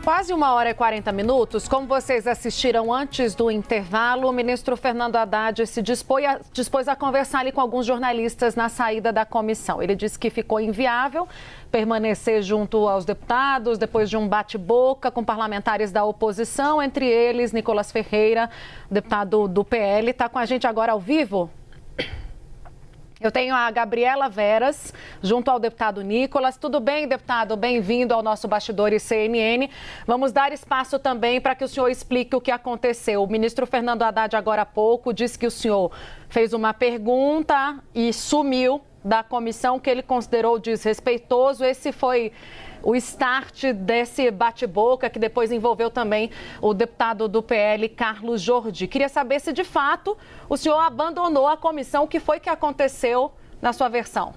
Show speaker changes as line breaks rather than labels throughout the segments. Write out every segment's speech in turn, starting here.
Quase 1h40. Como vocês assistiram antes do intervalo, o ministro Fernando Haddad se dispôs a conversar ali com alguns jornalistas na saída da comissão. Ele disse que ficou inviável permanecer junto aos deputados depois de um bate-boca com parlamentares da oposição, entre eles Nicolas Ferreira, deputado do PL. Está com a gente agora ao vivo? Eu tenho a Gabriela Veras, junto ao deputado Nicolas. Tudo bem, deputado? Bem-vindo ao nosso Bastidores CNN. Vamos dar espaço também para que o senhor explique o que aconteceu. O ministro Fernando Haddad, agora há pouco, disse que o senhor fez uma pergunta e sumiu da comissão que ele considerou desrespeitoso. Esse foi o start desse bate-boca, que depois envolveu também o deputado do PL, Carlos Jordi. Queria saber se, de fato, o senhor abandonou a comissão. O que foi que aconteceu na sua versão?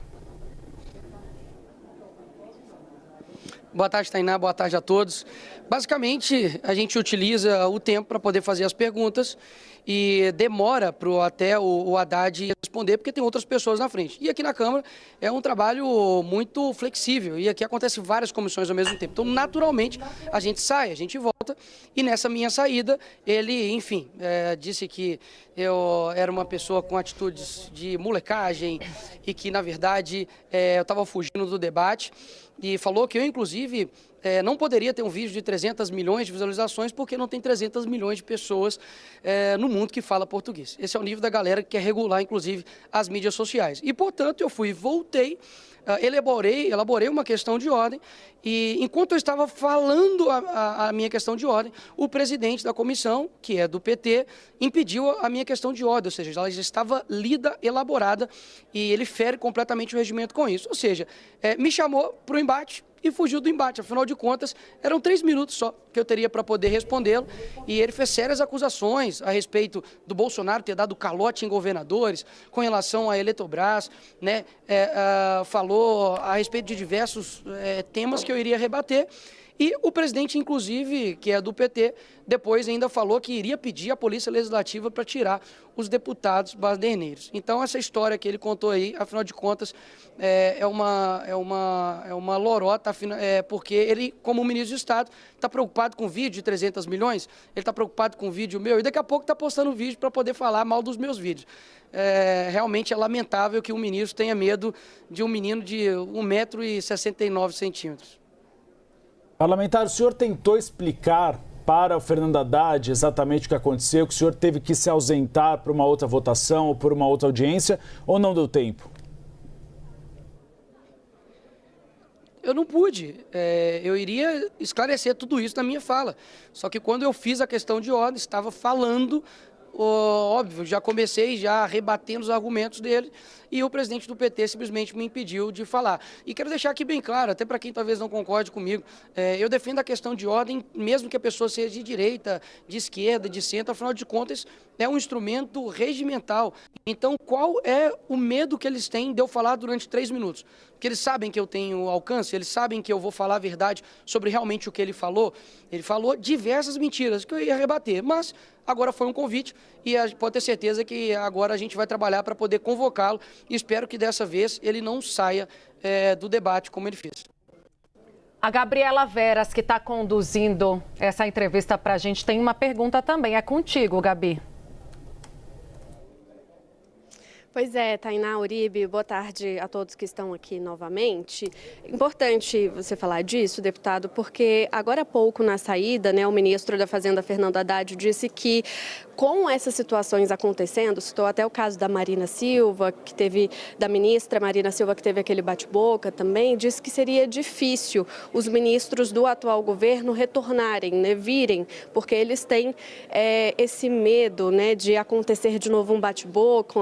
Boa tarde, Tainá. Boa tarde a todos. Basicamente, a gente utiliza o tempo para poder fazer as perguntas e demora até o Haddad responder, porque tem outras pessoas na frente. E aqui na Câmara é um trabalho muito flexível e aqui acontece várias comissões ao mesmo tempo. Então, naturalmente, a gente sai, a gente volta e nessa minha saída, ele, enfim, disse que eu era uma pessoa com atitudes de molecagem e que, na verdade, eu estava fugindo do debate e falou que eu, inclusive, não poderia ter um vídeo de 300 milhões de visualizações porque não tem 300 milhões de pessoas no mundo que fala português. Esse é o nível da galera que quer regular, inclusive, as mídias sociais. E, portanto, eu voltei, elaborei uma questão de ordem e, enquanto eu estava falando a minha questão de ordem, o presidente da comissão, que é do PT, impediu a minha questão de ordem, ou seja, ela já estava lida, elaborada e ele fere completamente o regimento com isso. Ou seja, me chamou para o embate e fugiu do embate. Afinal de contas, eram 3 minutos só que eu teria para poder respondê-lo. E ele fez sérias acusações a respeito do Bolsonaro ter dado calote em governadores, com relação à Eletrobras, né? Falou a respeito de diversos temas que eu iria rebater. E o presidente, inclusive, que é do PT, depois ainda falou que iria pedir à Polícia Legislativa para tirar os deputados baderneiros. Então, essa história que ele contou aí, afinal de contas, é uma lorota, porque ele, como ministro de Estado, está preocupado com vídeo de 300 milhões, ele está preocupado com vídeo meu, e daqui a pouco está postando vídeo para poder falar mal dos meus vídeos. Realmente é lamentável que um ministro tenha medo de um menino de 1,69 m.
Parlamentar, o senhor tentou explicar para o Fernando Haddad exatamente o que aconteceu, que o senhor teve que se ausentar por uma outra votação ou por uma outra audiência, ou não deu tempo?
Eu não pude. Eu iria esclarecer tudo isso na minha fala. Só que quando eu fiz a questão de ordem, estava falando, óbvio, já comecei já rebatendo os argumentos dele e o presidente do PT simplesmente me impediu de falar. E quero deixar aqui bem claro, até para quem talvez não concorde comigo, eu defendo a questão de ordem, mesmo que a pessoa seja de direita, de esquerda, de centro, afinal de contas, é um instrumento regimental. Então, qual é o medo que eles têm de eu falar durante 3 minutos? Porque eles sabem que eu tenho alcance, eles sabem que eu vou falar a verdade sobre realmente o que ele falou. Ele falou diversas mentiras que eu ia rebater, mas agora foi um convite e pode ter certeza que agora a gente vai trabalhar para poder convocá-lo e espero que dessa vez ele não saia do debate como ele fez.
A Gabriela Veras, que está conduzindo essa entrevista para a gente, tem uma pergunta também. É contigo, Gabi.
Pois é, Tainá, Uribe, boa tarde a todos que estão aqui novamente. Importante você falar disso, deputado, porque agora há pouco na saída, o ministro da Fazenda, Fernando Haddad, disse que com essas situações acontecendo, citou até o caso da Marina Silva, da ministra Marina Silva, que teve aquele bate-boca também, disse que seria difícil os ministros do atual governo retornarem, virem, porque eles têm esse medo, de acontecer de novo um bate-boca,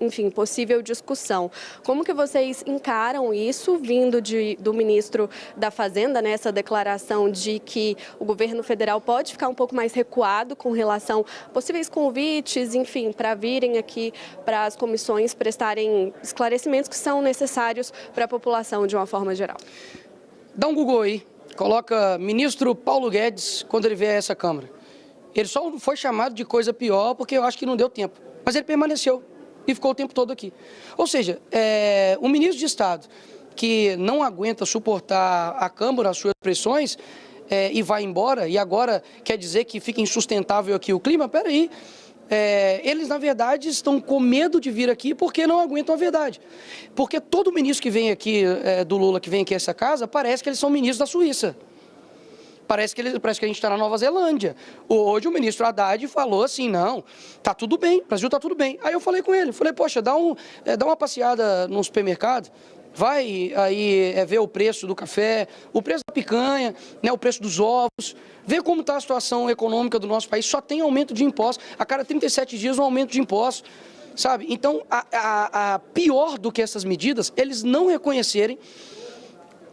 enfim, possível discussão. Como que vocês encaram isso, vindo do ministro da Fazenda, essa declaração de que o governo federal pode ficar um pouco mais recuado com relação a possíveis convites, enfim, para virem aqui para as comissões prestarem esclarecimentos que são necessários para a população de uma forma geral?
Dá um Google aí, coloca ministro Paulo Guedes quando ele vier a essa Câmara. Ele só foi chamado de coisa pior porque eu acho que não deu tempo, mas ele permaneceu e ficou o tempo todo aqui. Ou seja, um ministro de Estado que não aguenta suportar a Câmara, as suas pressões, e vai embora, e agora quer dizer que fica insustentável aqui o clima? Peraí. Eles, na verdade, estão com medo de vir aqui porque não aguentam a verdade. Porque todo ministro que vem aqui, do Lula, que vem aqui a essa casa, parece que eles são ministros da Suíça. Parece que a gente está na Nova Zelândia. Hoje o ministro Haddad falou assim, não, tá tudo bem, o Brasil tá tudo bem. Aí eu falei com ele, poxa, dá uma passeada no supermercado, vai aí ver o preço do café, o preço da picanha, né, o preço dos ovos, vê como está a situação econômica do nosso país, só tem aumento de impostos, a cada 37 dias um aumento de impostos, sabe? Então, pior do que essas medidas, eles não reconhecerem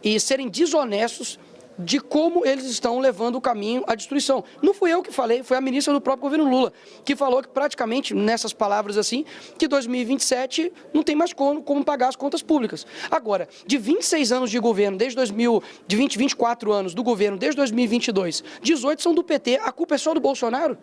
e serem desonestos de como eles estão levando o caminho à destruição. Não fui eu que falei, foi a ministra do próprio governo Lula, que falou que praticamente, nessas palavras assim, que 2027 não tem mais como pagar as contas públicas. Agora, de 26 anos de governo, de 24 anos do governo, desde 2022, 18 são do PT, a culpa é só do Bolsonaro?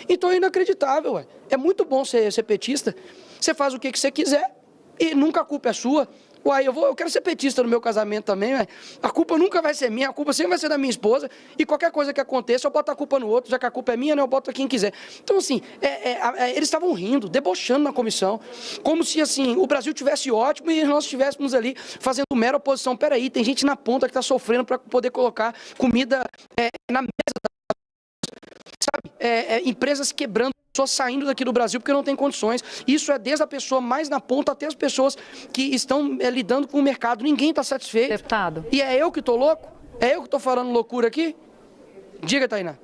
Então é inacreditável, ué. É muito bom ser petista, você faz o que você quiser e nunca a culpa é sua. Uai, eu quero ser petista no meu casamento também, ué. A culpa nunca vai ser minha, a culpa sempre vai ser da minha esposa, e qualquer coisa que aconteça, eu boto a culpa no outro, já que a culpa é minha, né, eu boto quem quiser. Então, assim, eles estavam rindo, debochando na comissão, como se, assim, o Brasil tivesse ótimo e nós estivéssemos ali fazendo mera oposição. Peraí, tem gente na ponta que está sofrendo para poder colocar comida na mesa sabe? Empresas quebrando, pessoas saindo daqui do Brasil porque não tem condições. Isso é desde a pessoa mais na ponta até as pessoas que estão lidando com o mercado. Ninguém está satisfeito.
Deputado.
E é eu que estou louco? É eu que estou falando loucura aqui? Diga, Tainá.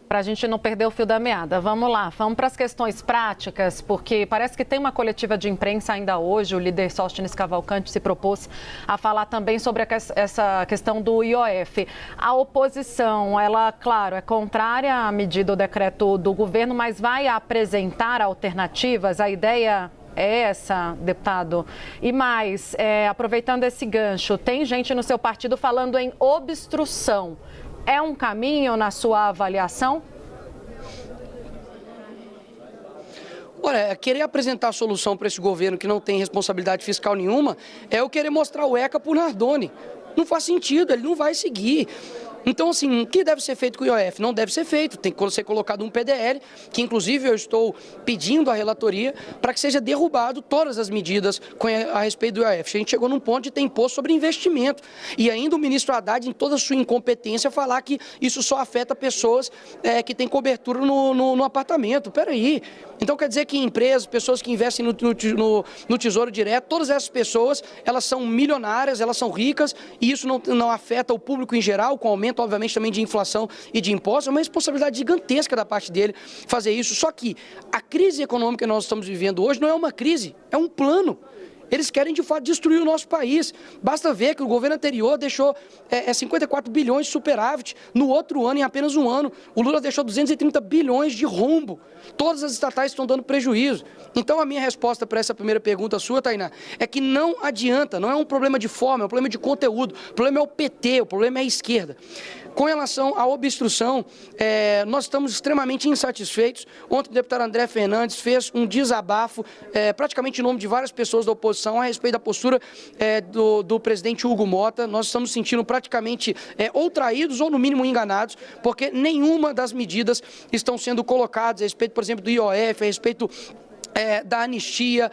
Para a gente não perder o fio da meada, vamos lá, vamos para as questões práticas, porque parece que tem uma coletiva de imprensa ainda hoje, o líder Sóstenes Cavalcante se propôs a falar também sobre essa questão do IOF. A oposição, ela, claro, é contrária à medida do decreto do governo, mas vai apresentar alternativas, a ideia é essa, deputado. E mais, aproveitando esse gancho, tem gente no seu partido falando em obstrução. É um caminho na sua avaliação?
Olha, querer apresentar a solução para esse governo que não tem responsabilidade fiscal nenhuma é eu querer mostrar o ECA para o Nardoni. Não faz sentido, ele não vai seguir. Então, assim, o que deve ser feito com o IOF? Não deve ser feito, tem que ser colocado um PDL, que inclusive eu estou pedindo à relatoria para que seja derrubado todas as medidas a respeito do IOF. A gente chegou num ponto de ter imposto sobre investimento e ainda o ministro Haddad, em toda a sua incompetência, falar que isso só afeta pessoas que têm cobertura no apartamento. Peraí. Então quer dizer que empresas, pessoas que investem no Tesouro Direto, todas essas pessoas, elas são milionárias, elas são ricas e isso não afeta o público em geral, com aumento, obviamente, também de inflação e de impostos. É uma responsabilidade gigantesca da parte dele fazer isso. Só que a crise econômica que nós estamos vivendo hoje não é uma crise, é um plano. Eles querem, de fato, destruir o nosso país. Basta ver que o governo anterior deixou 54 bilhões de superávit. No outro ano, em apenas um ano, o Lula deixou 230 bilhões de rombo. Todas as estatais estão dando prejuízo. Então, a minha resposta para essa primeira pergunta sua, Tainá, é que não adianta, não é um problema de forma, é um problema de conteúdo. O problema é o PT, o problema é a esquerda. Com relação à obstrução, nós estamos extremamente insatisfeitos. Ontem o deputado André Fernandes fez um desabafo, praticamente em nome de várias pessoas da oposição, a respeito da postura do presidente Hugo Mota. Nós estamos sentindo praticamente ou traídos ou, no mínimo, enganados, porque nenhuma das medidas estão sendo colocadas a respeito, por exemplo, do IOF, a respeito da anistia,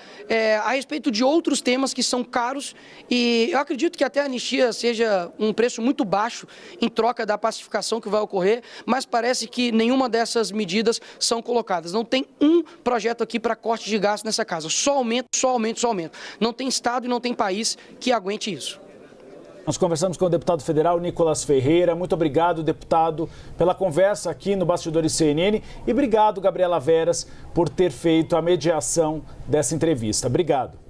a respeito de outros temas que são caros, e eu acredito que até a anistia seja um preço muito baixo em troca da pacificação que vai ocorrer, mas parece que nenhuma dessas medidas são colocadas. Não tem um projeto aqui para corte de gastos nessa casa, só aumento, só aumento, só aumento. Não tem Estado e não tem país que aguente isso.
Nós conversamos com o deputado federal Nicolas Ferreira. Muito obrigado, deputado, pela conversa aqui no Bastidores CNN. E obrigado, Gabriela Veras, por ter feito a mediação dessa entrevista. Obrigado.